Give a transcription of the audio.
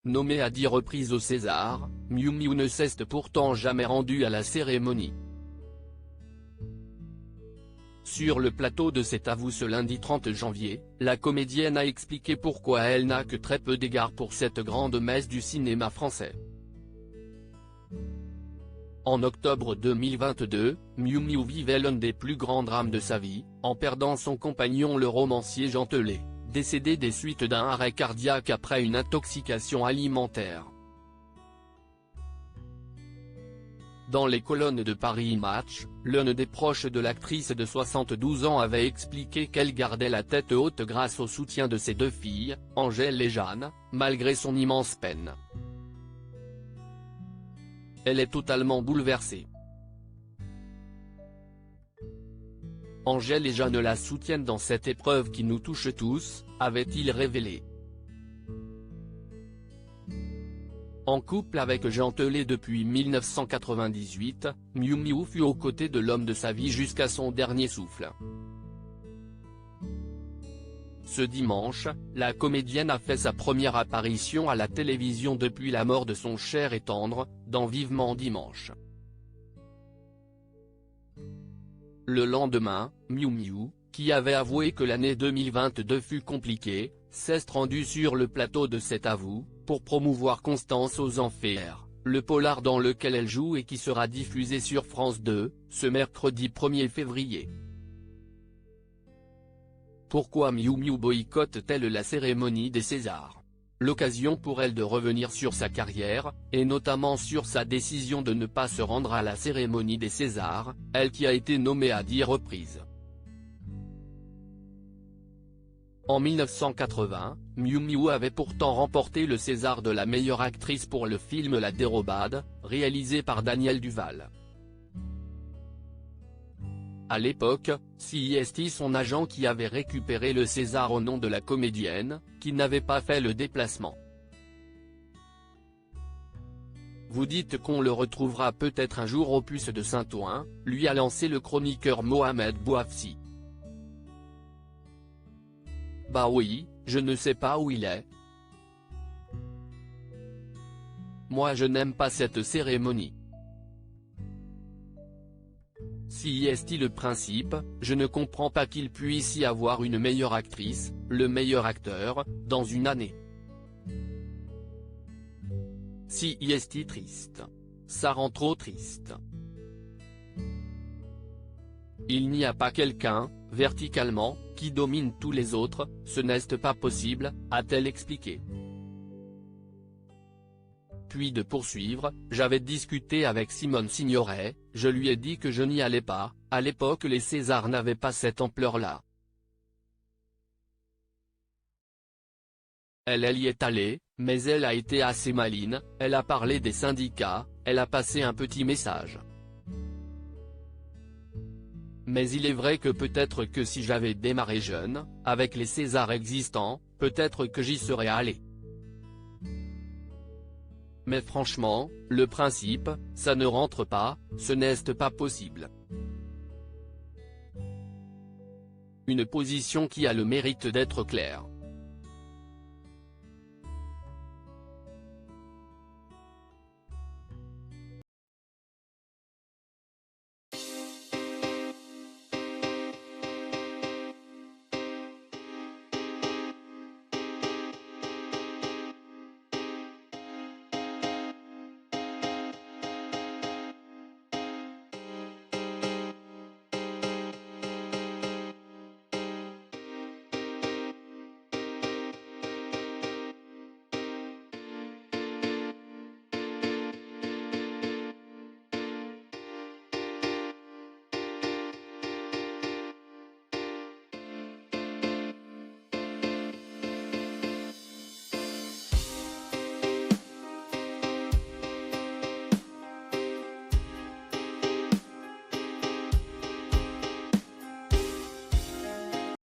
Nommé à 10 reprises au César, Miou Miou ne s'est pourtant jamais rendu à la cérémonie. Sur le plateau de C'est à vous ce lundi 30 janvier, la comédienne a expliqué pourquoi elle n'a que très peu d'égard pour cette grande messe du cinéma français. En octobre 2022, Miou Miou vivait l'un des plus grands drames de sa vie, en perdant son compagnon le romancier Jean Telet, décédé des suites d'un arrêt cardiaque après une intoxication alimentaire. Dans les colonnes de Paris Match, l'un des proches de l'actrice de 72 ans avait expliqué qu'elle gardait la tête haute grâce au soutien de ses deux filles, Angèle et Jeanne, malgré son immense peine. Elle est totalement bouleversée. Angèle et Jeanne la soutiennent dans cette épreuve qui nous touche tous, avait-il révélé. En couple avec Jean Telet depuis 1998, Miou Miou fut aux côtés de l'homme de sa vie jusqu'à son dernier souffle. Ce dimanche, la comédienne a fait sa première apparition à la télévision depuis la mort de son cher et tendre, dans Vivement Dimanche. Le lendemain, Miou Miou, qui avait avoué que l'année 2022 fut compliquée, s'est rendu sur le plateau de C'est à vous, pour promouvoir Constance aux Enfers, le polar dans lequel elle joue et qui sera diffusé sur France 2, ce mercredi 1er février. Pourquoi Miou Miou boycotte-t-elle la cérémonie des Césars? L'occasion pour elle de revenir sur sa carrière, et notamment sur sa décision de ne pas se rendre à la cérémonie des Césars, elle qui a été nommée à 10 reprises. En 1980, Miou Miou avait pourtant remporté le César de la meilleure actrice pour le film La Dérobade, réalisé par Daniel Duval. À l'époque, c'est son agent qui avait récupéré le César au nom de la comédienne, qui n'avait pas fait le déplacement. Vous dites qu'on le retrouvera peut-être un jour au Puce de Saint-Ouen, lui a lancé le chroniqueur Mohamed Bouafsi. Bah oui, je ne sais pas où il est. Moi je n'aime pas cette cérémonie. Si est le principe, je ne comprends pas qu'il puisse y avoir une meilleure actrice, le meilleur acteur, dans une année. Si est triste. Ça rend trop triste. Il n'y a pas quelqu'un, verticalement, qui domine tous les autres, ce n'est pas possible, a-t-elle expliqué. Puis de poursuivre, j'avais discuté avec Simone Signoret, je lui ai dit que je n'y allais pas, à l'époque les Césars n'avaient pas cette ampleur-là. Elle y est allée, mais elle a été assez maline, elle a parlé des syndicats, elle a passé un petit message. Mais il est vrai que peut-être que si j'avais démarré jeune, avec les Césars existants, peut-être que j'y serais allé. Mais franchement, le principe, ça ne rentre pas, ce n'est pas possible. Une position qui a le mérite d'être claire.